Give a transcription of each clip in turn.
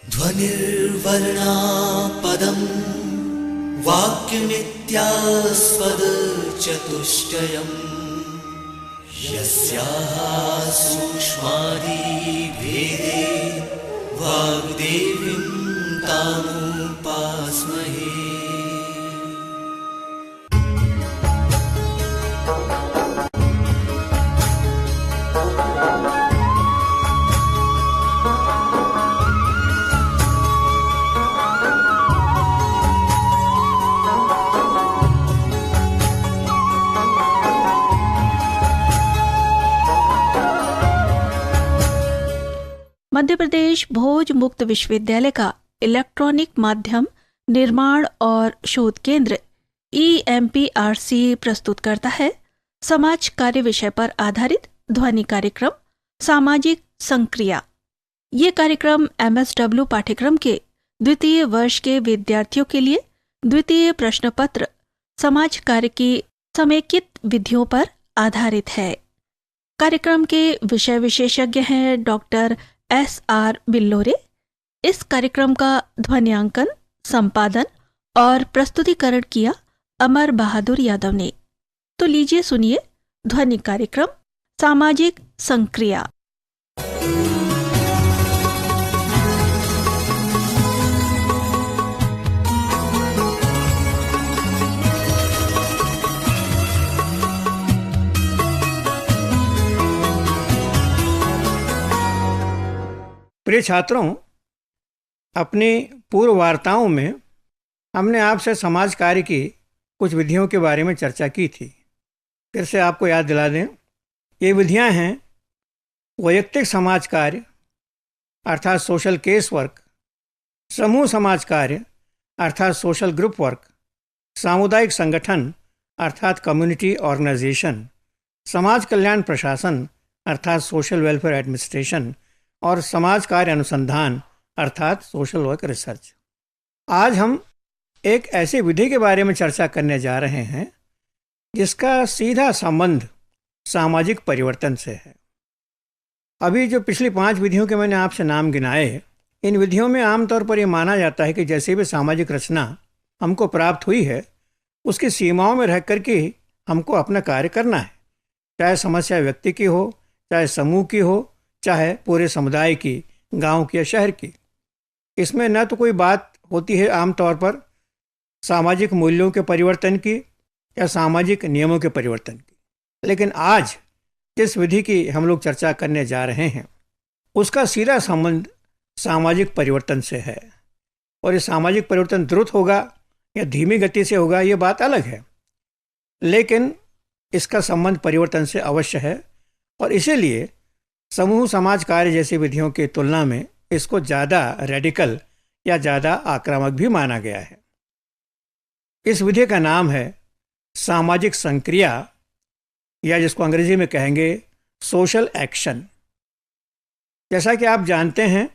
ध्वनिर्वर्णा पदम् वाक्यमित्यास्पदचतुष्टयम् यस्याः सूक्ष्मादिभेदे वाग्देवीं तामुपास्महे। मध्य प्रदेश भोज मुक्त विश्वविद्यालय का इलेक्ट्रॉनिक माध्यम निर्माण और शोध केंद्र EMPRC प्रस्तुत करता है समाज कार्य विषय पर आधारित ध्वनि कार्यक्रम सामाजिक संक्रिया। ये कार्यक्रम MSW पाठ्यक्रम के द्वितीय वर्ष के विद्यार्थियों के लिए द्वितीय प्रश्न पत्र समाज कार्य की समेकित विधियों पर आधारित है। कार्यक्रम के विषय विशेषज्ञ हैं डॉक्टर SR बिल्लोरे। इस कार्यक्रम का ध्वन्यांकन, संपादन और प्रस्तुतिकरण किया अमर बहादुर यादव ने। तो लीजिए सुनिए ध्वनि कार्यक्रम सामाजिक संक्रिया। प्रिय छात्रों, अपनी पूर्व वार्ताओं में हमने आपसे समाज कार्य की कुछ विधियों के बारे में चर्चा की थी। फिर से आपको याद दिला दें, ये विधियां हैं वैयक्तिक समाज कार्य अर्थात सोशल केस वर्क, समूह समाज कार्य अर्थात सोशल ग्रुप वर्क, सामुदायिक संगठन अर्थात कम्युनिटी ऑर्गेनाइजेशन, समाज कल्याण प्रशासन अर्थात सोशल वेलफेयर एडमिनिस्ट्रेशन और समाज कार्य अनुसंधान अर्थात सोशल वर्क रिसर्च। आज हम एक ऐसी विधि के बारे में चर्चा करने जा रहे हैं जिसका सीधा संबंध सामाजिक परिवर्तन से है। अभी जो पिछली 5 विधियों के मैंने आपसे नाम गिनाए, इन विधियों में आमतौर पर यह माना जाता है कि जैसे भी सामाजिक रचना हमको प्राप्त हुई है उसकी सीमाओं में रह कर के हमको अपना कार्य करना है, चाहे समस्या व्यक्ति की हो, चाहे समूह की हो, चाहे पूरे समुदाय की, गांव की या शहर की। इसमें न तो कोई बात होती है आमतौर पर सामाजिक मूल्यों के परिवर्तन की या सामाजिक नियमों के परिवर्तन की, लेकिन आज जिस विधि की हम लोग चर्चा करने जा रहे हैं उसका सीधा संबंध सामाजिक परिवर्तन से है। और ये सामाजिक परिवर्तन द्रुत होगा या धीमी गति से होगा ये बात अलग है, लेकिन इसका संबंध परिवर्तन से अवश्य है और इसीलिए समूह समाज कार्य जैसी विधियों की तुलना में इसको ज़्यादा रेडिकल या ज़्यादा आक्रामक भी माना गया है। इस विधि का नाम है सामाजिक संक्रिया या जिसको अंग्रेजी में कहेंगे सोशल एक्शन। जैसा कि आप जानते हैं,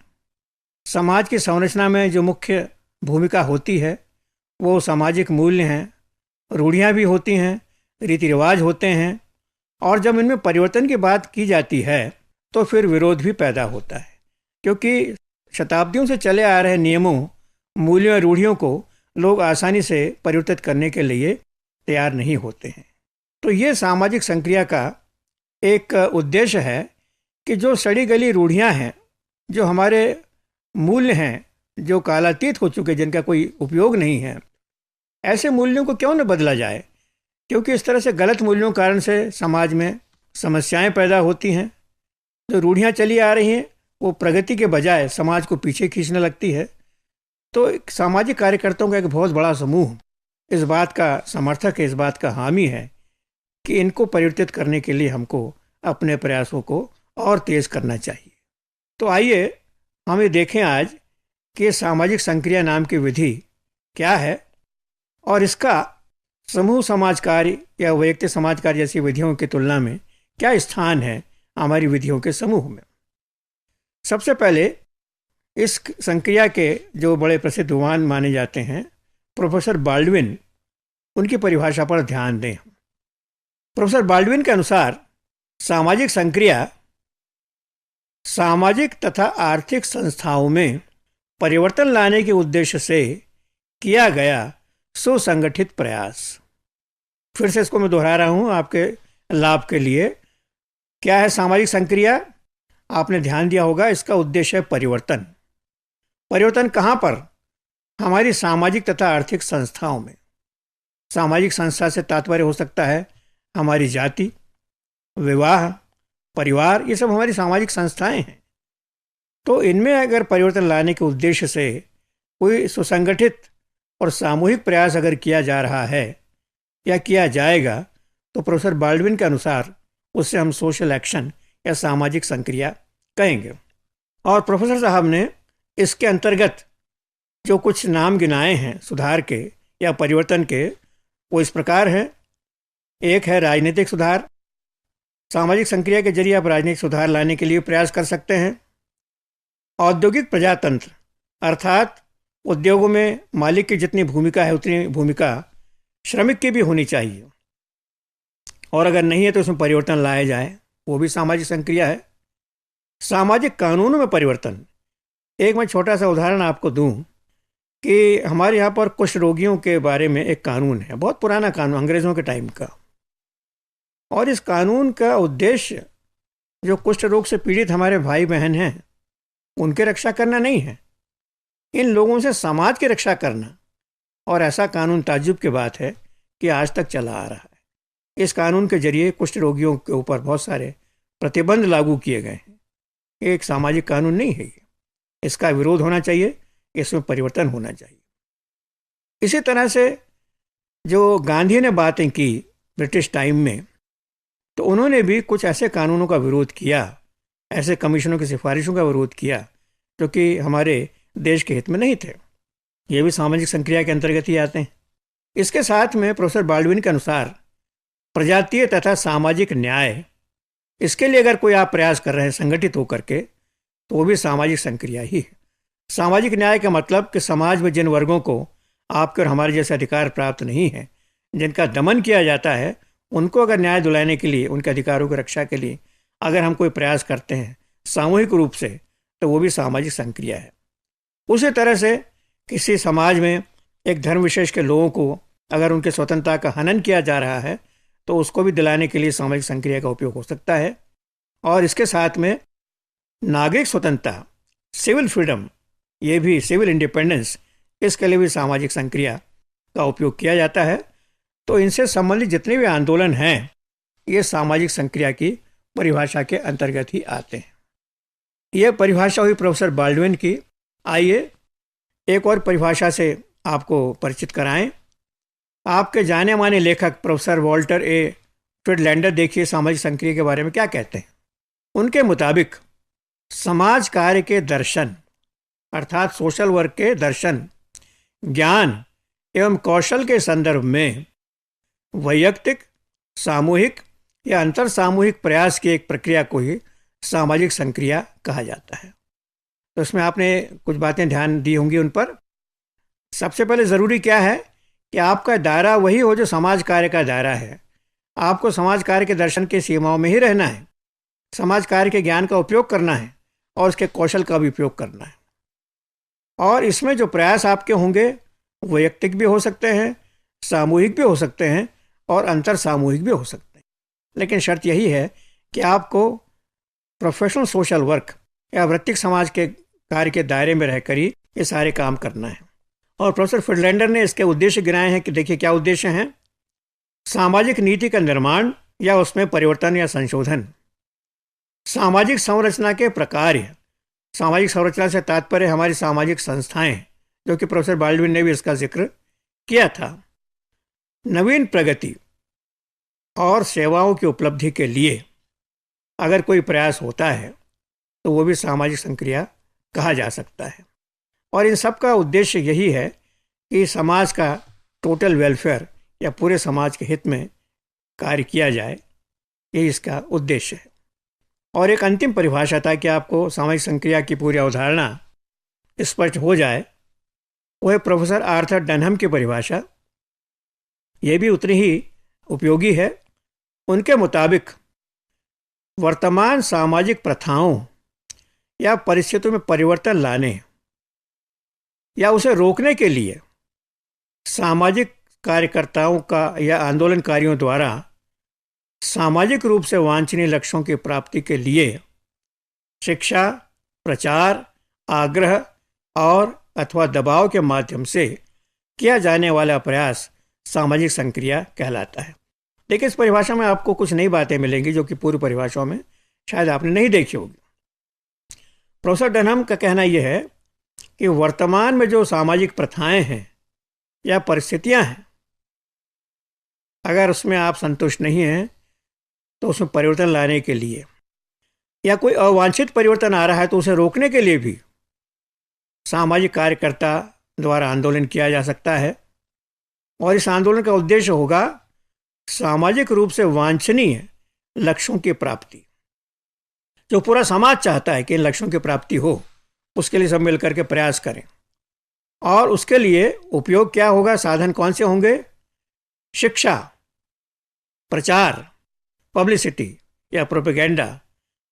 समाज की संरचना में जो मुख्य भूमिका होती है वो सामाजिक मूल्य हैं, रूढ़ियाँ भी होती हैं, रीति रिवाज होते हैं, और जब इनमें परिवर्तन की बात की जाती है तो फिर विरोध भी पैदा होता है, क्योंकि शताब्दियों से चले आ रहे नियमों, मूल्यों और रूढ़ियों को लोग आसानी से परिवर्तित करने के लिए तैयार नहीं होते हैं। तो ये सामाजिक संक्रिया का एक उद्देश्य है कि जो सड़ी गली रूढ़ियाँ हैं, जो हमारे मूल्य हैं, जो कालातीत हो चुके, जिनका कोई उपयोग नहीं है, ऐसे मूल्यों को क्यों न बदला जाए, क्योंकि इस तरह से गलत मूल्यों के कारण से समाज में समस्याएं पैदा होती हैं। जो रूढ़ियाँ चली आ रही हैं वो प्रगति के बजाय समाज को पीछे खींचने लगती है। तो सामाजिक कार्यकर्ताओं का एक बहुत बड़ा समूह इस बात का समर्थक है, इस बात का हामी है कि इनको परिवर्तित करने के लिए हमको अपने प्रयासों को और तेज़ करना चाहिए। तो आइए हम ये देखें आज कि सामाजिक संक्रिया नाम की विधि क्या है और इसका समूह समाज कार्य या वैयक्तिक समाज कार्य जैसी विधियों की तुलना में क्या स्थान है हमारी विधियों के समूह में। सबसे पहले इस संक्रिया के जो बड़े प्रसिद्ध विद्वान माने जाते हैं प्रोफेसर बाल्डविन, उनकी परिभाषा पर ध्यान दें। प्रोफेसर बाल्डविन के अनुसार सामाजिक संक्रिया सामाजिक तथा आर्थिक संस्थाओं में परिवर्तन लाने के उद्देश्य से किया गया सुसंगठित प्रयास। फिर से इसको मैं दोहरा रहा हूँ आपके लाभ के लिए। क्या है सामाजिक संक्रिया? आपने ध्यान दिया होगा, इसका उद्देश्य है परिवर्तन। परिवर्तन कहाँ पर? हमारी सामाजिक तथा आर्थिक संस्थाओं में। सामाजिक संस्था से तात्पर्य हो सकता है हमारी जाति, विवाह, परिवार, ये सब हमारी सामाजिक संस्थाएं हैं। तो इनमें अगर परिवर्तन लाने के उद्देश्य से कोई सुसंगठित और सामूहिक प्रयास अगर किया जा रहा है या किया जाएगा तो प्रोफेसर बाल्डविन के अनुसार उससे हम सोशल एक्शन या सामाजिक संक्रिया कहेंगे। और प्रोफेसर साहब ने इसके अंतर्गत जो कुछ नाम गिनाए हैं सुधार के या परिवर्तन के, वो इस प्रकार हैं। एक है राजनीतिक सुधार। सामाजिक संक्रिया के जरिए आप राजनीतिक सुधार लाने के लिए प्रयास कर सकते हैं। औद्योगिक प्रजातंत्र, अर्थात उद्योगों में मालिक की जितनी भूमिका है उतनी भूमिका श्रमिक की भी होनी चाहिए, और अगर नहीं है तो उसमें परिवर्तन लाया जाए, वो भी सामाजिक संक्रिया है। सामाजिक कानूनों में परिवर्तन। एक मैं छोटा सा उदाहरण आपको दूं कि हमारे यहाँ पर कुष्ठ रोगियों के बारे में एक कानून है, बहुत पुराना कानून, अंग्रेज़ों के टाइम का। और इस कानून का उद्देश्य जो कुष्ठ रोग से पीड़ित हमारे भाई बहन हैं उनकी रक्षा करना नहीं है, इन लोगों से समाज की रक्षा करना। और ऐसा कानून ताज्जुब की बात है कि आज तक चला आ रहा है। इस कानून के जरिए कुष्ठ रोगियों के ऊपर बहुत सारे प्रतिबंध लागू किए गए हैं। एक सामाजिक कानून नहीं है ये, इसका विरोध होना चाहिए, इसमें परिवर्तन होना चाहिए। इसी तरह से जो गांधी ने बातें की ब्रिटिश टाइम में, तो उन्होंने भी कुछ ऐसे कानूनों का विरोध किया, ऐसे कमीशनों की सिफारिशों का विरोध किया जो कि हमारे देश के हित में नहीं थे। ये भी सामाजिक संक्रिया के अंतर्गत ही आते हैं। इसके साथ में प्रोफेसर बाल्डविन के अनुसार प्रजातीय तथा सामाजिक न्याय, इसके लिए अगर कोई आप प्रयास कर रहे हैं संगठित होकर के, तो वो भी सामाजिक संक्रिया ही है। सामाजिक न्याय का मतलब कि समाज में जिन वर्गों को आपके और हमारे जैसे अधिकार प्राप्त नहीं है, जिनका दमन किया जाता है, उनको अगर न्याय दिलाने के लिए, उनके अधिकारों की रक्षा के लिए अगर हम कोई प्रयास करते हैं सामूहिक रूप से, तो वो भी सामाजिक संक्रिया है। उसी तरह से किसी समाज में एक धर्म विशेष के लोगों को अगर उनके स्वतंत्रता का हनन किया जा रहा है, तो उसको भी दिलाने के लिए सामाजिक संक्रिया का उपयोग हो सकता है। और इसके साथ में नागरिक स्वतंत्रता, सिविल फ्रीडम, ये भी सिविल इंडिपेंडेंस, इसके लिए भी सामाजिक संक्रिया का उपयोग किया जाता है। तो इनसे संबंधित जितने भी आंदोलन हैं, ये सामाजिक संक्रिया की परिभाषा के अंतर्गत ही आते हैं। यह परिभाषा हुई प्रोफेसर बाल्डविन की। आइए एक और परिभाषा से आपको परिचित कराएं। आपके जाने माने लेखक प्रोफेसर वॉल्टर ए फ्रिडलैंडर देखिए सामाजिक संक्रिया के बारे में क्या कहते हैं। उनके मुताबिक समाज कार्य के दर्शन, अर्थात सोशल वर्क के दर्शन, ज्ञान एवं कौशल के संदर्भ में वैयक्तिक, सामूहिक या अंतर सामूहिक प्रयास की एक प्रक्रिया को ही सामाजिक संक्रिया कहा जाता है। तो इसमें आपने कुछ बातें ध्यान दी होंगी उन पर। सबसे पहले ज़रूरी क्या है कि आपका दायरा वही हो जो समाज कार्य का दायरा है। आपको समाज कार्य के दर्शन की सीमाओं में ही रहना है, समाज कार्य के ज्ञान का उपयोग करना है और उसके कौशल का भी उपयोग करना है। और इसमें जो प्रयास आपके होंगे वैयक्तिक भी हो सकते हैं, सामूहिक भी हो सकते हैं और अंतर सामूहिक भी हो सकते हैं। लेकिन शर्त यही है कि आपको प्रोफेशनल सोशल वर्क या वृत्तिक समाज के कार्य के दायरे में रहकर ही ये सारे काम करना है। और प्रोफेसर फ्रिडलैंडर ने इसके उद्देश्य गिनाए हैं कि देखिए क्या उद्देश्य हैं। सामाजिक नीति का निर्माण या उसमें परिवर्तन या संशोधन, सामाजिक संरचना के प्रकार, सामाजिक संरचना से तात्पर्य हमारी सामाजिक संस्थाएं, जो कि प्रोफेसर बाल्डविन ने भी इसका जिक्र किया था। नवीन प्रगति और सेवाओं की उपलब्धि के लिए अगर कोई प्रयास होता है तो वो भी सामाजिक संक्रिया कहा जा सकता है। और इन सब का उद्देश्य यही है कि समाज का टोटल वेलफेयर या पूरे समाज के हित में कार्य किया जाए, यही इसका उद्देश्य है। और एक अंतिम परिभाषा था कि आपको सामाजिक संक्रिया की पूरी अवधारणा स्पष्ट हो जाए, वो है प्रोफेसर आर्थर डनहम की परिभाषा। ये भी उतनी ही उपयोगी है। उनके मुताबिक वर्तमान सामाजिक प्रथाओं या परिस्थितियों में परिवर्तन लाने या उसे रोकने के लिए सामाजिक कार्यकर्ताओं का या आंदोलनकारियों द्वारा सामाजिक रूप से वांछनीय लक्ष्यों की प्राप्ति के लिए शिक्षा, प्रचार, आग्रह और अथवा दबाव के माध्यम से किया जाने वाला प्रयास सामाजिक संक्रिया कहलाता है। लेकिन इस परिभाषा में आपको कुछ नई बातें मिलेंगी जो कि पूर्व परिभाषाओं में शायद आपने नहीं देखी होगी। प्रोफेसर डनहम का कहना यह है कि वर्तमान में जो सामाजिक प्रथाएं हैं या परिस्थितियां हैं, अगर उसमें आप संतुष्ट नहीं हैं तो उसमें परिवर्तन लाने के लिए या कोई अवांछित परिवर्तन आ रहा है तो उसे रोकने के लिए भी सामाजिक कार्यकर्ता द्वारा आंदोलन किया जा सकता है। और इस आंदोलन का उद्देश्य होगा सामाजिक रूप से वांछनीय लक्ष्यों की प्राप्ति। जो पूरा समाज चाहता है कि इन लक्ष्यों की प्राप्ति हो, उसके लिए सब मिलकर के प्रयास करें। और उसके लिए उपयोग क्या होगा, साधन कौन से होंगे? शिक्षा, प्रचार, पब्लिसिटी या प्रोपेगेंडा,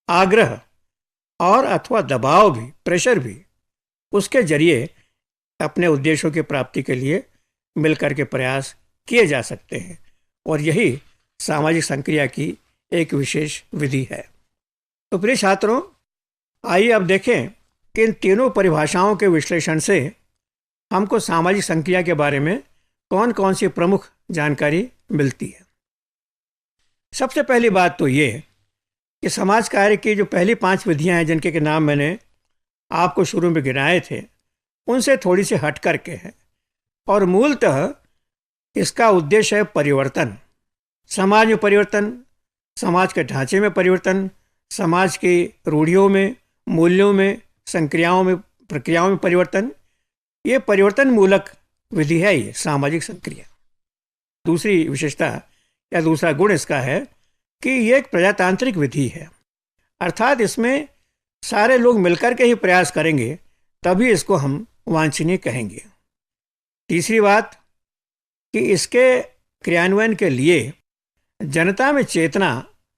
आग्रह और अथवा दबाव भी, प्रेशर भी, उसके जरिए अपने उद्देश्यों की प्राप्ति के लिए मिलकर के प्रयास किए जा सकते हैं। और यही सामाजिक संक्रिया की एक विशेष विधि है। तो प्रिय छात्रों, आइए अब देखें कि इन तीनों परिभाषाओं के विश्लेषण से हमको सामाजिक संक्रिया के बारे में कौन कौन सी प्रमुख जानकारी मिलती है। सबसे पहली बात तो ये कि समाज कार्य की जो पहली 5 विधियां हैं, जिनके के नाम मैंने आपको शुरू में गिनाए थे, उनसे थोड़ी सी हट करके है और मूलतः इसका उद्देश्य है परिवर्तन। समाज में परिवर्तन, समाज के ढांचे में परिवर्तन, समाज की रूढ़ियों में, मूल्यों में, संक्रियाओं में, प्रक्रियाओं में परिवर्तन। ये परिवर्तन मूलक विधि है, ये सामाजिक संक्रिया। दूसरी विशेषता या दूसरा गुण इसका है कि ये एक प्रजातांत्रिक विधि है, अर्थात इसमें सारे लोग मिलकर के ही प्रयास करेंगे, तभी इसको हम वांछनीय कहेंगे। तीसरी बात कि इसके क्रियान्वयन के लिए जनता में चेतना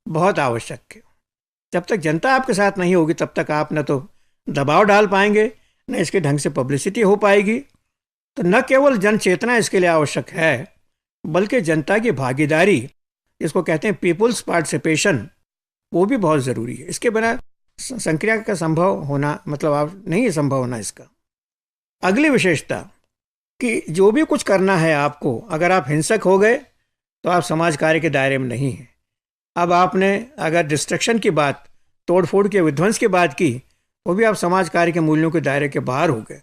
बहुत आवश्यक है। जब तक जनता आपके साथ नहीं होगी तब तक आप न तो दबाव डाल पाएंगे, न इसके ढंग से पब्लिसिटी हो पाएगी। तो न केवल जन चेतना इसके लिए आवश्यक है, बल्कि जनता की भागीदारी, जिसको कहते हैं पीपुल्स पार्टिसिपेशन, वो भी बहुत ज़रूरी है। इसके बिना संक्रिया का संभव होना, मतलब आप नहीं संभव होना इसका। अगली विशेषता कि जो भी कुछ करना है आपको, अगर आप हिंसक हो गए तो आप समाज कार्य के दायरे में नहीं हैं। अब आपने अगर डिस्ट्रक्शन की बात, तोड़फोड़ के विध्वंस की बात की, वो भी आप समाज कार्य के मूल्यों के दायरे के बाहर हो गए।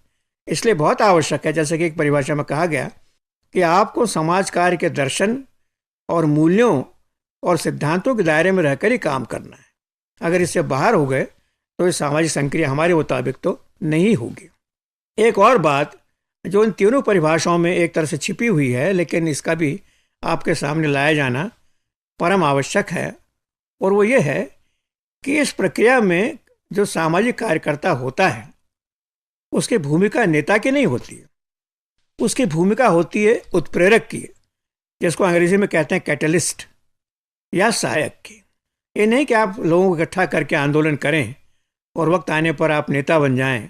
इसलिए बहुत आवश्यक है, जैसे कि एक परिभाषा में कहा गया, कि आपको समाज कार्य के दर्शन और मूल्यों और सिद्धांतों के दायरे में रहकर ही काम करना है। अगर इससे बाहर हो गए तो इस सामाजिक संक्रिया हमारे मुताबिक तो नहीं होगी। एक और बात जो इन तीनों परिभाषाओं में एक तरह से छिपी हुई है, लेकिन इसका भी आपके सामने लाया जाना परम आवश्यक है, और वो ये है कि इस प्रक्रिया में जो सामाजिक कार्यकर्ता होता है, उसकी भूमिका नेता की नहीं होती है, उसकी भूमिका होती है उत्प्रेरक की, जिसको अंग्रेजी में कहते हैं कैटलिस्ट या सहायक की। ये नहीं कि आप लोगों को इकट्ठा करके आंदोलन करें और वक्त आने पर आप नेता बन जाएं,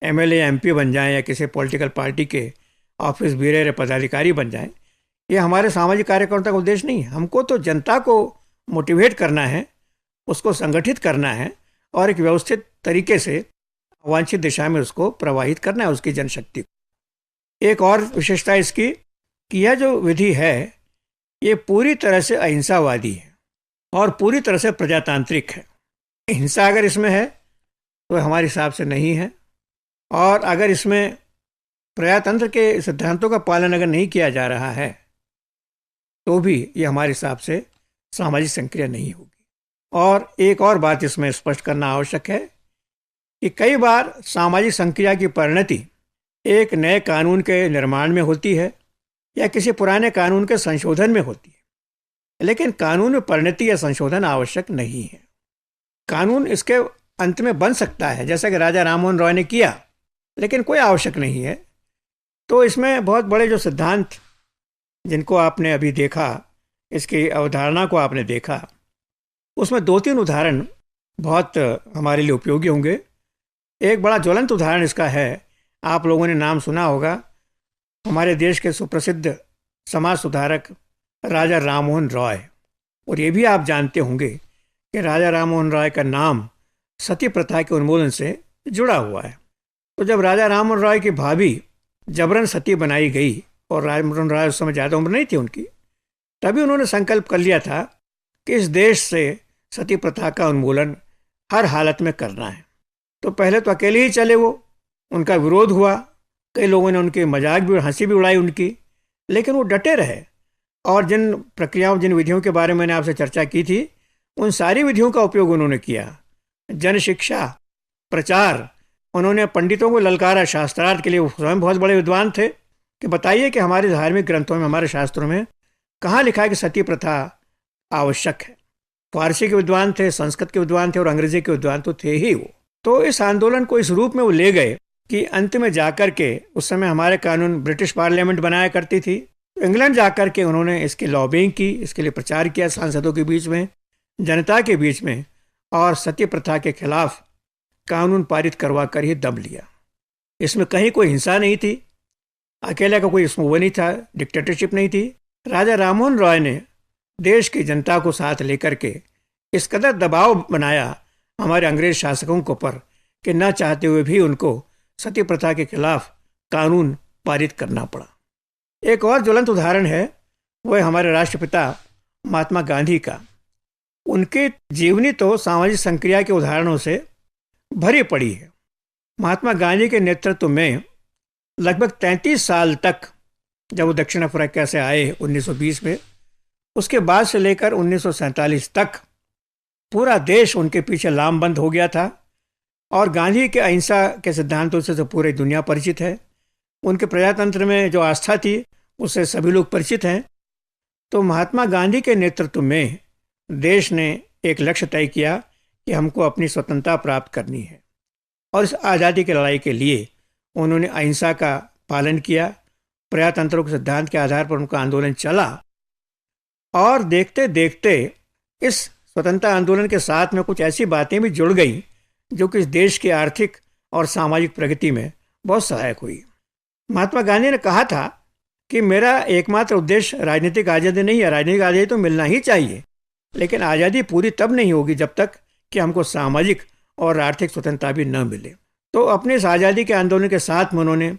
एमएलए एमपी बन जाएं, या किसी पॉलिटिकल पार्टी के ऑफिस बेरर या पदाधिकारी बन जाएं। ये हमारे सामाजिक कार्यकर्ता का उद्देश्य नहीं है। हमको तो जनता को मोटिवेट करना है, उसको संगठित करना है और एक व्यवस्थित तरीके से वांछित दिशा में उसको प्रवाहित करना है, उसकी जनशक्ति को। एक और विशेषता इसकी कि यह जो विधि है ये पूरी तरह से अहिंसावादी है और पूरी तरह से प्रजातांत्रिक है। हिंसा अगर इसमें है तो हमारे हिसाब से नहीं है, और अगर इसमें प्रजातंत्र के सिद्धांतों का पालन अगर नहीं किया जा रहा है तो भी ये हमारे हिसाब से सामाजिक संक्रिया नहीं होगी। और एक और बात इसमें स्पष्ट करना आवश्यक है कि कई बार सामाजिक संक्रिया की परिणति एक नए कानून के निर्माण में होती है या किसी पुराने कानून के संशोधन में होती है, लेकिन कानून में परिणति या संशोधन आवश्यक नहीं है। कानून इसके अंत में बन सकता है, जैसा कि राजा राममोहन रॉय ने किया, लेकिन कोई आवश्यक नहीं है। तो इसमें बहुत बड़े जो सिद्धांत जिनको आपने अभी देखा, इसकी अवधारणा को आपने देखा, उसमें 2-3 उदाहरण बहुत हमारे लिए उपयोगी होंगे। एक बड़ा ज्वलंत उदाहरण इसका है आप लोगों ने नाम सुना होगा हमारे देश के सुप्रसिद्ध समाज सुधारक राजा राममोहन रॉय। और ये भी आप जानते होंगे कि राजा राममोहन रॉय का नाम सती प्रथा के उन्मूलन से जुड़ा हुआ है। तो जब राजा राममोहन रॉय की भाभी जबरन सती बनाई गई और राममोहन रॉय उस समय ज़्यादा उम्र नहीं थी उनकी, तभी उन्होंने संकल्प कर लिया था कि इस देश से सती प्रथा का उन्मूलन हर हालत में करना है। तो पहले तो अकेले ही चले वो, उनका विरोध हुआ, कई लोगों ने उनके मजाक भी हंसी भी उड़ाई उनकी, लेकिन वो डटे रहे और जिन प्रक्रियाओं जिन विधियों के बारे में मैंने आपसे चर्चा की थी उन सारी विधियों का उपयोग उन्होंने किया। जन शिक्षा, प्रचार, उन्होंने पंडितों को ललकारा। शास्त्रार्थ के लिए वो स्वयं बहुत बड़े विद्वान थे कि बताइए कि हमारे धार्मिक ग्रंथों में, हमारे शास्त्रों में कहाँ लिखा है कि सती प्रथा आवश्यक है। फारसी के विद्वान थे, संस्कृत के विद्वान थे और अंग्रेजी के विद्वान तो थे ही वो। तो इस आंदोलन को इस रूप में वो ले गए कि अंत में जाकर के, उस समय हमारे कानून ब्रिटिश पार्लियामेंट बनाया करती थी, इंग्लैंड जाकर के उन्होंने इसकी लॉबिंग की, इसके लिए प्रचार किया सांसदों के बीच में, जनता के बीच में, और सती प्रथा के खिलाफ कानून पारित करवा कर ही दम लिया। इसमें कहीं कोई हिंसा नहीं थी, अकेले का कोई इसमें वो नहीं था, डिक्टेटरशिप नहीं थी। राजा राममोहन रॉय ने देश की जनता को साथ लेकर के इस कदर दबाव बनाया हमारे अंग्रेज शासकों के ऊपर कि न चाहते हुए भी उनको सती प्रथा के खिलाफ कानून पारित करना पड़ा। एक और ज्वलंत उदाहरण है, वो है हमारे राष्ट्रपिता महात्मा गांधी का। उनकी जीवनी तो सामाजिक संक्रिया के उदाहरणों से भरी पड़ी है। महात्मा गांधी के नेतृत्व में लगभग 33 साल तक, जब वो दक्षिण अफ्रीका से आए 1920 में, उसके बाद से लेकर 1947 तक पूरा देश उनके पीछे लामबंद हो गया था। और गांधी के अहिंसा के सिद्धांतों से तो पूरी दुनिया परिचित है। उनके प्रजातंत्र में जो आस्था थी उससे सभी लोग परिचित हैं। तो महात्मा गांधी के नेतृत्व में देश ने एक लक्ष्य तय किया कि हमको अपनी स्वतंत्रता प्राप्त करनी है, और इस आज़ादी की लड़ाई के लिए उन्होंने अहिंसा का पालन किया। प्रजातंत्रों के सिद्धांत के आधार पर उनका आंदोलन चला, और देखते देखते इस स्वतंत्रता आंदोलन के साथ में कुछ ऐसी बातें भी जुड़ गई जो कि इस देश की आर्थिक और सामाजिक प्रगति में बहुत सहायक हुई। महात्मा गांधी ने कहा था कि मेरा एकमात्र उद्देश्य राजनीतिक आज़ादी नहीं है, राजनीतिक आज़ादी तो मिलना ही चाहिए, लेकिन आज़ादी पूरी तब नहीं होगी जब तक कि हमको सामाजिक और आर्थिक स्वतंत्रता भी न मिले। तो अपने इस आज़ादी के आंदोलन के साथ में उन्होंने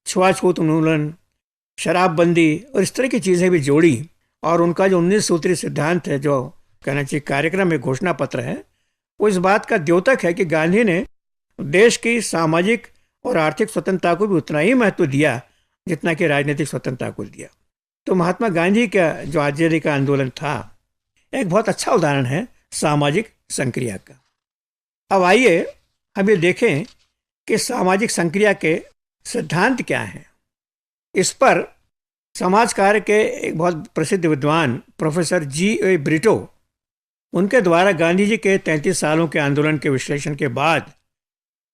छुआछूत उन्मूलन, शराबबंदी और इस तरह की चीज़ें भी जोड़ी। और उनका जो 19 सूत्री सिद्धांत है, जो कहना चाहिए कार्यक्रम में घोषणा पत्र है, वो इस बात का द्योतक है कि गांधी ने देश की सामाजिक और आर्थिक स्वतंत्रता को भी उतना ही महत्व दिया जितना कि राजनीतिक स्वतंत्रता को दिया। तो महात्मा गांधी का जो आज़ादी का आंदोलन था एक बहुत अच्छा उदाहरण है सामाजिक संक्रिया का। अब आइए हम ये देखें कि सामाजिक संक्रिया के सिद्धांत क्या हैं। इस पर समाज कार्य के एक बहुत प्रसिद्ध विद्वान प्रोफेसर G.A. ब्रिटो, उनके द्वारा गांधी जी के 33 सालों के आंदोलन के विश्लेषण के बाद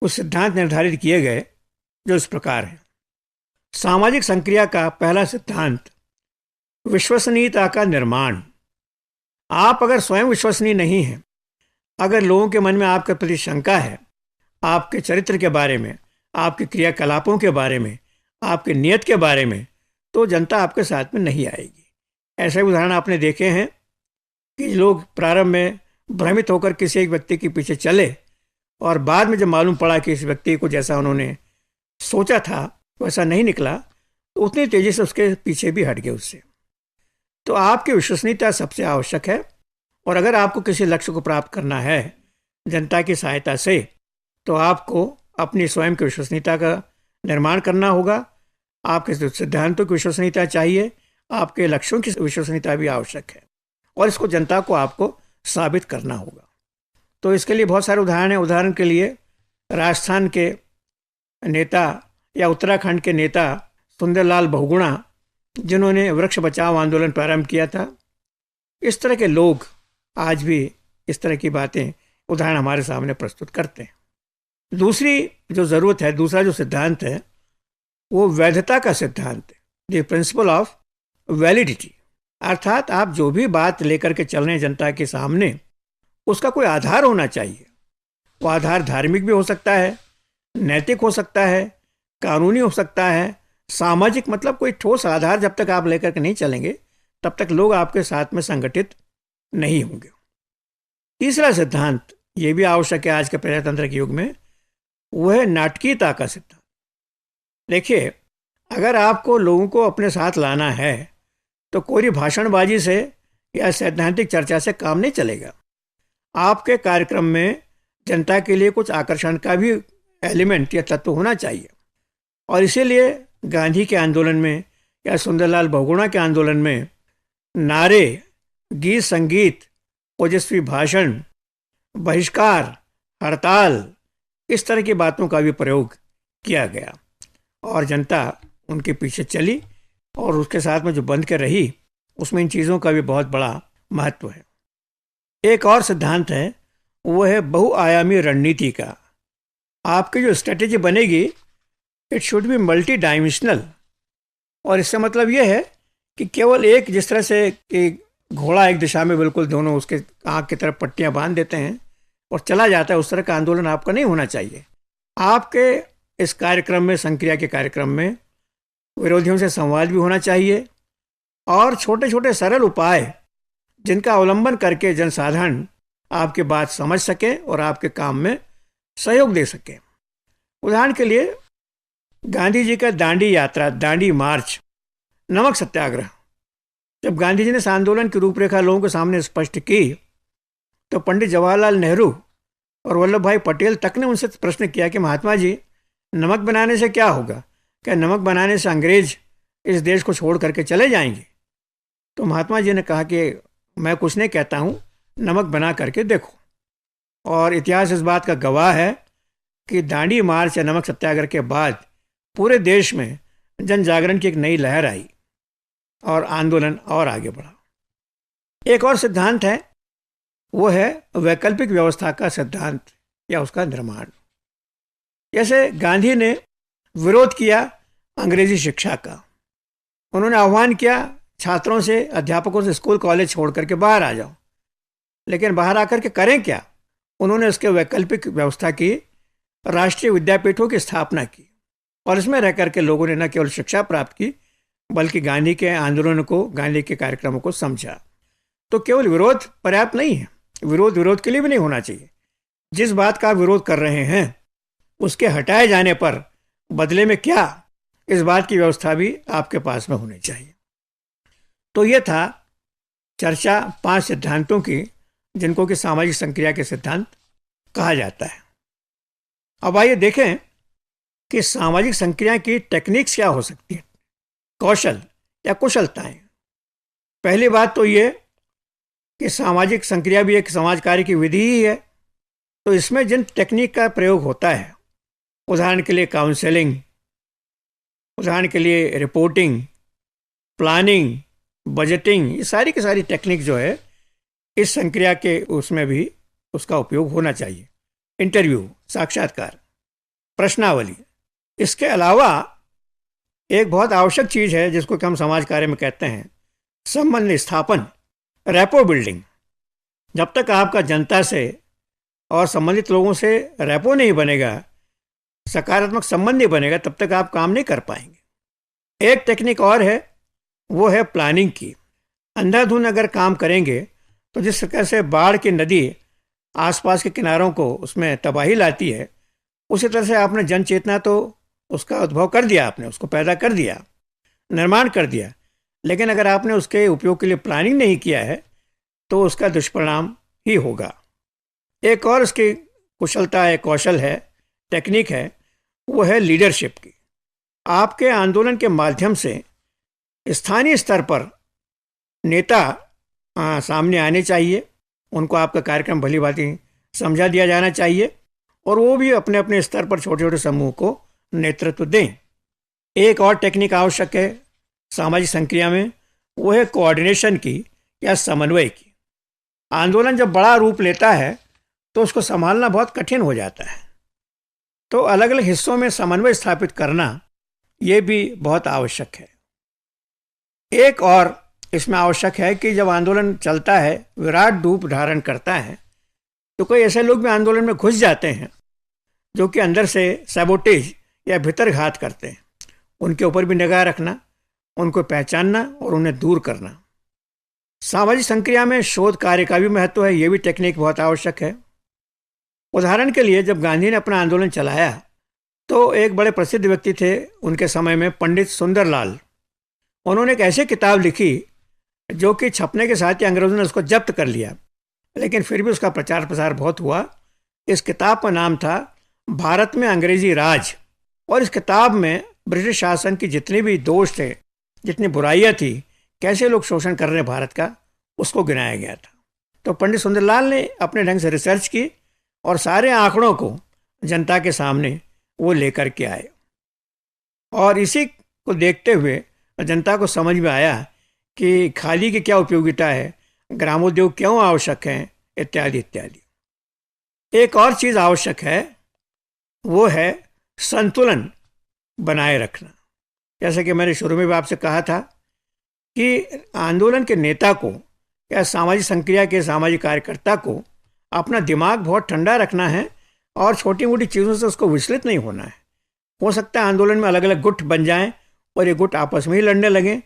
कुछ सिद्धांत निर्धारित किए गए जो इस प्रकार हैं। सामाजिक संक्रिया का पहला सिद्धांत, विश्वसनीयता का निर्माण। आप अगर स्वयं विश्वसनीय नहीं हैं, अगर लोगों के मन में आपके प्रति शंका है, आपके चरित्र के बारे में, आपके क्रियाकलापों के बारे में, आपके नियत के बारे में, तो जनता आपके साथ में नहीं आएगी। ऐसे उदाहरण आपने देखे हैं कि लोग प्रारंभ में भ्रमित होकर किसी एक व्यक्ति के पीछे चले और बाद में जब मालूम पड़ा कि इस व्यक्ति को जैसा उन्होंने सोचा था वैसा नहीं निकला, तो उतनी तेजी से उसके पीछे भी हट गए उससे। तो आपकी विश्वसनीयता सबसे आवश्यक है, और अगर आपको किसी लक्ष्य को प्राप्त करना है जनता की सहायता से, तो आपको अपनी स्वयं की विश्वसनीयता का निर्माण करना होगा। आपके सिद्धांतों की विश्वसनीयता चाहिए, आपके लक्ष्यों की विश्वसनीयता भी आवश्यक है, और इसको जनता को आपको साबित करना होगा। तो इसके लिए बहुत सारे उदाहरण हैं। उदाहरण के लिए राजस्थान के नेता या उत्तराखंड के नेता सुंदरलाल बहुगुणा, जिन्होंने वृक्ष बचाओ आंदोलन प्रारंभ किया था, इस तरह के लोग आज भी इस तरह की बातें, उदाहरण हमारे सामने प्रस्तुत करते हैं। दूसरी जो ज़रूरत है, दूसरा जो सिद्धांत है, वो वैधता का सिद्धांत है, द प्रिंसिपल ऑफ वैलिडिटी। अर्थात आप जो भी बात लेकर के चल रहे हैं जनता के सामने, उसका कोई आधार होना चाहिए। वो आधार धार्मिक भी हो सकता है, नैतिक हो सकता है, कानूनी हो सकता है, सामाजिक मतलब कोई ठोस आधार जब तक आप लेकर के नहीं चलेंगे तब तक लोग आपके साथ में संगठित नहीं होंगे। तीसरा सिद्धांत ये भी आवश्यक है आज के प्रजातंत्र के युग में, वो है नाटकीयता का सिद्धांत। देखिए, अगर आपको लोगों को अपने साथ लाना है तो कोई भाषणबाजी से या सैद्धांतिक चर्चा से काम नहीं चलेगा। आपके कार्यक्रम में जनता के लिए कुछ आकर्षण का भी एलिमेंट या तत्व होना चाहिए। और इसीलिए गांधी के आंदोलन में या सुंदरलाल बहुगुणा के आंदोलन में नारे, गीत संगीत, ओजस्वी भाषण, बहिष्कार, हड़ताल, इस तरह की बातों का भी प्रयोग किया गया और जनता उनके पीछे चली और उसके साथ में जो बंध के रही उसमें इन चीज़ों का भी बहुत बड़ा महत्व है। एक और सिद्धांत है, वो है बहुआयामी रणनीति का। आपकी जो स्ट्रेटेजी बनेगी it should be multi dimensional. और इससे मतलब ये है कि केवल एक, जिस तरह से कि घोड़ा एक दिशा में बिल्कुल दोनों उसके आँख की तरफ पट्टियाँ बांध देते हैं और चला जाता है, उस तरह का आंदोलन आपका नहीं होना चाहिए। आपके इस कार्यक्रम में, संक्रिया के कार्यक्रम में, विरोधियों से संवाद भी होना चाहिए और छोटे छोटे सरल उपाय जिनका अवलंबन करके जनसाधारण आपकी बात समझ सके और आपके काम में सहयोग दे सके। उदाहरण के लिए गांधी जी का दांडी यात्रा, दांडी मार्च, नमक सत्याग्रह, जब गांधी जी ने इस आंदोलन की रूपरेखा लोगों के सामने स्पष्ट की तो पंडित जवाहरलाल नेहरू और वल्लभ भाई पटेल तक ने उनसे प्रश्न किया कि महात्मा जी, नमक बनाने से क्या होगा? क्या नमक बनाने से अंग्रेज इस देश को छोड़ करके चले जाएंगे? तो महात्मा जी ने कहा कि मैं कुछ नहीं कहता हूँ, नमक बना करके देखो। और इतिहास इस बात का गवाह है कि दांडी मार्च या नमक सत्याग्रह के बाद पूरे देश में जन जागरण की एक नई लहर आई और आंदोलन और आगे बढ़ा। एक और सिद्धांत है, वो है वैकल्पिक व्यवस्था का सिद्धांत या उसका निर्माण। जैसे गांधी ने विरोध किया अंग्रेजी शिक्षा का, उन्होंने आह्वान किया छात्रों से, अध्यापकों से स्कूल कॉलेज छोड़ करके बाहर आ जाओ, लेकिन बाहर आकर के करें क्या? उन्होंने उसके वैकल्पिक व्यवस्था की, राष्ट्रीय विद्यापीठों की स्थापना की और इसमें रह करके लोगों ने न केवल शिक्षा प्राप्त की बल्कि गांधी के आंदोलन को, गांधी के कार्यक्रमों को समझा। तो केवल विरोध पर्याप्त नहीं है, विरोध के लिए भी नहीं होना चाहिए। जिस बात का आप विरोध कर रहे हैं उसके हटाए जाने पर बदले में क्या, इस बात की व्यवस्था भी आपके पास में होनी चाहिए। तो ये था चर्चा 5 सिद्धांतों की जिनको कि सामाजिक संक्रिया के सिद्धांत कहा जाता है। अब आइए देखें कि सामाजिक संक्रिया की टेक्निक्स क्या हो सकती हैं, कौशल या कुशलताएं। पहली बात तो ये कि सामाजिक संक्रिया भी एक समाज कार्य की विधि ही है, तो इसमें जिन टेक्निक का प्रयोग होता है, उदाहरण के लिए काउंसलिंग, उदाहरण के लिए रिपोर्टिंग, प्लानिंग, बजटिंग, ये सारी की सारी टेक्निक जो है इस संक्रिया के उसमें भी उसका उपयोग होना चाहिए। इंटरव्यू, साक्षात्कार, प्रश्नावली। इसके अलावा एक बहुत आवश्यक चीज़ है जिसको कि हम समाज कार्य में कहते हैं संबंध स्थापन, रैपो बिल्डिंग। जब तक आपका जनता से और संबंधित लोगों से रैपो नहीं बनेगा, सकारात्मक संबंध नहीं बनेगा, तब तक आप काम नहीं कर पाएंगे। एक टेक्निक और है, वो है प्लानिंग की। अंधाधुंध अगर काम करेंगे तो जिस तरह से बाढ़ की नदी आसपास के किनारों को उसमें तबाही लाती है, उसी तरह से आपने जन चेतना तो उसका उद्भव कर दिया, आपने उसको पैदा कर दिया, निर्माण कर दिया, लेकिन अगर आपने उसके उपयोग के लिए प्लानिंग नहीं किया है तो उसका दुष्परिणाम ही होगा। एक और इसकी कुशलता है, कौशल है, टेक्निक है, वो है लीडरशिप की। आपके आंदोलन के माध्यम से स्थानीय स्तर पर नेता सामने आने चाहिए, उनको आपका कार्यक्रम भली भांति समझा दिया जाना चाहिए और वो भी अपने अपने स्तर पर छोटे छोटे समूह को नेतृत्व दें। एक और टेक्निक आवश्यक है सामाजिक संक्रिया में, वो है कोऑर्डिनेशन की या समन्वय की। आंदोलन जब बड़ा रूप लेता है तो उसको संभालना बहुत कठिन हो जाता है, तो अलग अलग हिस्सों में समन्वय स्थापित करना ये भी बहुत आवश्यक है। एक और इसमें आवश्यक है कि जब आंदोलन चलता है, विराट रूप धारण करता है, तो कोई ऐसे लोग भी आंदोलन में घुस जाते हैं जो कि अंदर से सैबोटेज या भितरघात करते हैं उनके ऊपर भी निगाह रखना, उनको पहचानना और उन्हें दूर करना। सामाजिक संक्रिया में शोध कार्य का भी महत्व है, ये भी टेक्निक बहुत आवश्यक है। उदाहरण के लिए जब गांधी ने अपना आंदोलन चलाया तो एक बड़े प्रसिद्ध व्यक्ति थे उनके समय में, पंडित सुंदरलाल। उन्होंने एक ऐसी किताब लिखी जो कि छपने के साथ ही अंग्रेज़ों ने उसको जब्त कर लिया, लेकिन फिर भी उसका प्रचार प्रसार बहुत हुआ। इस किताब का नाम था भारत में अंग्रेजी राज, और इस किताब में ब्रिटिश शासन की जितने भी दोष थे, जितनी बुराइयां थी, कैसे लोग शोषण कर रहे हैं भारत का, उसको गिनाया गया था। तो पंडित सुंदरलाल ने अपने ढंग से रिसर्च की और सारे आंकड़ों को जनता के सामने वो लेकर के आए, और इसी को देखते हुए जनता को समझ में आया कि खादी की क्या उपयोगिता है, ग्रामोद्योग क्यों आवश्यक हैं, इत्यादि इत्यादि। एक और चीज़ आवश्यक है, वो है संतुलन बनाए रखना। जैसे कि मैंने शुरू में भी आपसे कहा था कि आंदोलन के नेता को या सामाजिक संक्रिया के सामाजिक कार्यकर्ता को अपना दिमाग बहुत ठंडा रखना है और छोटी मोटी चीज़ों से उसको विचलित नहीं होना है। हो सकता है आंदोलन में अलग अलग गुट बन जाएं और ये गुट आपस में ही लड़ने लगें,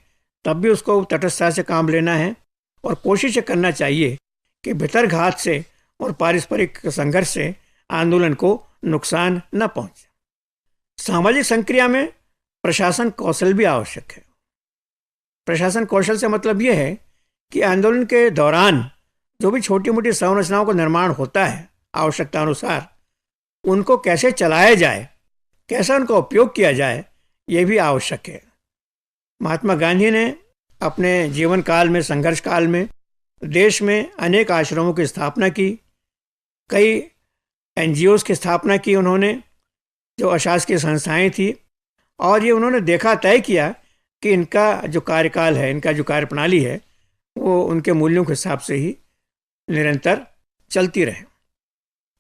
तब भी उसको तटस्थता से काम लेना है और कोशिश करना चाहिए कि भितरघात से और पारस्परिक संघर्ष से आंदोलन को नुकसान न पहुंचे। सामाजिक संक्रिया में प्रशासन कौशल भी आवश्यक है। प्रशासन कौशल से मतलब यह है कि आंदोलन के दौरान जो भी छोटी मोटी संरचनाओं का निर्माण होता है आवश्यकता अनुसार, उनको कैसे चलाया जाए, कैसा उनका उपयोग किया जाए, ये भी आवश्यक है। महात्मा गांधी ने अपने जीवन काल में, संघर्ष काल में, देश में अनेक आश्रमों की स्थापना की, कई NGOs की स्थापना की उन्होंने, जो अशासकीय संस्थाएं थी, और ये उन्होंने देखा, तय किया कि इनका जो कार्यकाल है, इनका जो कार्यप्रणाली है, वो उनके मूल्यों के हिसाब से ही निरंतर चलती रहे।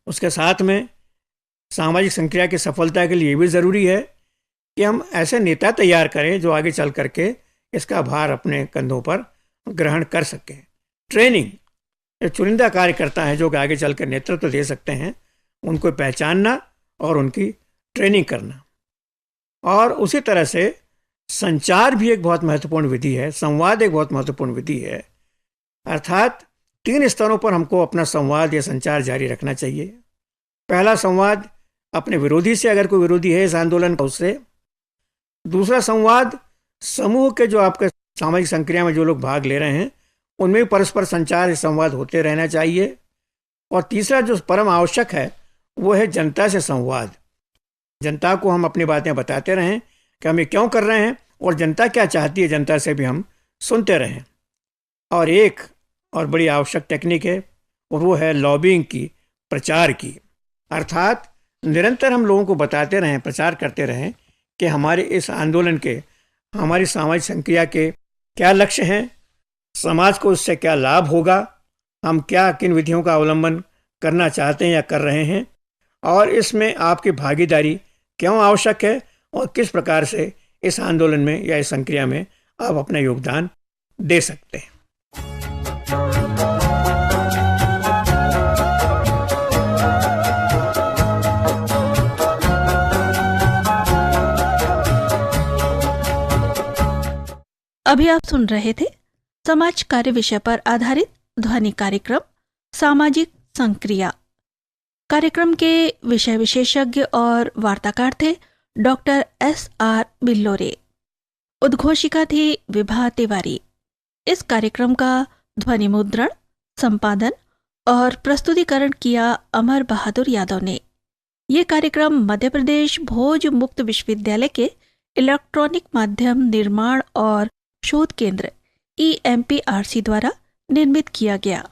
उसके साथ में सामाजिक संक्रिया की सफलता के लिए भी ज़रूरी है कि हम ऐसे नेता तैयार करें जो आगे चल करके इसका भार अपने कंधों पर ग्रहण कर सकें। ट्रेनिंग, जो चुनिंदा कार्यकर्ता हैं जो आगे चल कर नेतृत्व दे सकते हैं, उनको पहचानना और उनकी ट्रेनिंग करना। और उसी तरह से संचार भी एक बहुत महत्वपूर्ण विधि है, संवाद एक बहुत महत्वपूर्ण विधि है। अर्थात 3 स्तरों पर हमको अपना संवाद या संचार जारी रखना चाहिए। पहला संवाद अपने विरोधी से, अगर कोई विरोधी है इस आंदोलन का, उससे। दूसरा संवाद समूह के, जो आपके सामाजिक संक्रिया में जो लोग भाग ले रहे हैं, उनमें भी परस्पर संचार, संवाद होते रहना चाहिए। और तीसरा जो परम आवश्यक है, वो है जनता से संवाद। जनता को हम अपनी बातें बताते रहें कि हम ये क्यों कर रहे हैं और जनता क्या चाहती है, जनता से भी हम सुनते रहें। और एक और बड़ी आवश्यक टेक्निक है, और वो है लॉबिंग की, प्रचार की। अर्थात निरंतर हम लोगों को बताते रहें, प्रचार करते रहें कि हमारे इस आंदोलन के, हमारी सामाजिक संक्रिया के क्या लक्ष्य हैं, समाज को उससे क्या लाभ होगा, हम क्या किन विधियों का अवलंबन करना चाहते हैं या कर रहे हैं, और इसमें आपकी भागीदारी क्यों आवश्यक है, और किस प्रकार से इस आंदोलन में या इस संक्रिया में आप अपना योगदान दे सकते हैं। अभी आप सुन रहे थे समाज कार्य विषय पर आधारित ध्वनि कार्यक्रम सामाजिक संक्रिया। कार्यक्रम के विषय विशेषज्ञ और वार्ताकार थे डॉक्टर SR बिल्लोरे। उद्घोषिका थी विभा तिवारी। इस कार्यक्रम का ध्वनि मुद्रण, संपादन और प्रस्तुतिकरण किया अमर बहादुर यादव ने। ये कार्यक्रम मध्य प्रदेश भोज मुक्त विश्वविद्यालय के इलेक्ट्रॉनिक माध्यम निर्माण और शोध केंद्र EMPRC द्वारा निर्मित किया गया।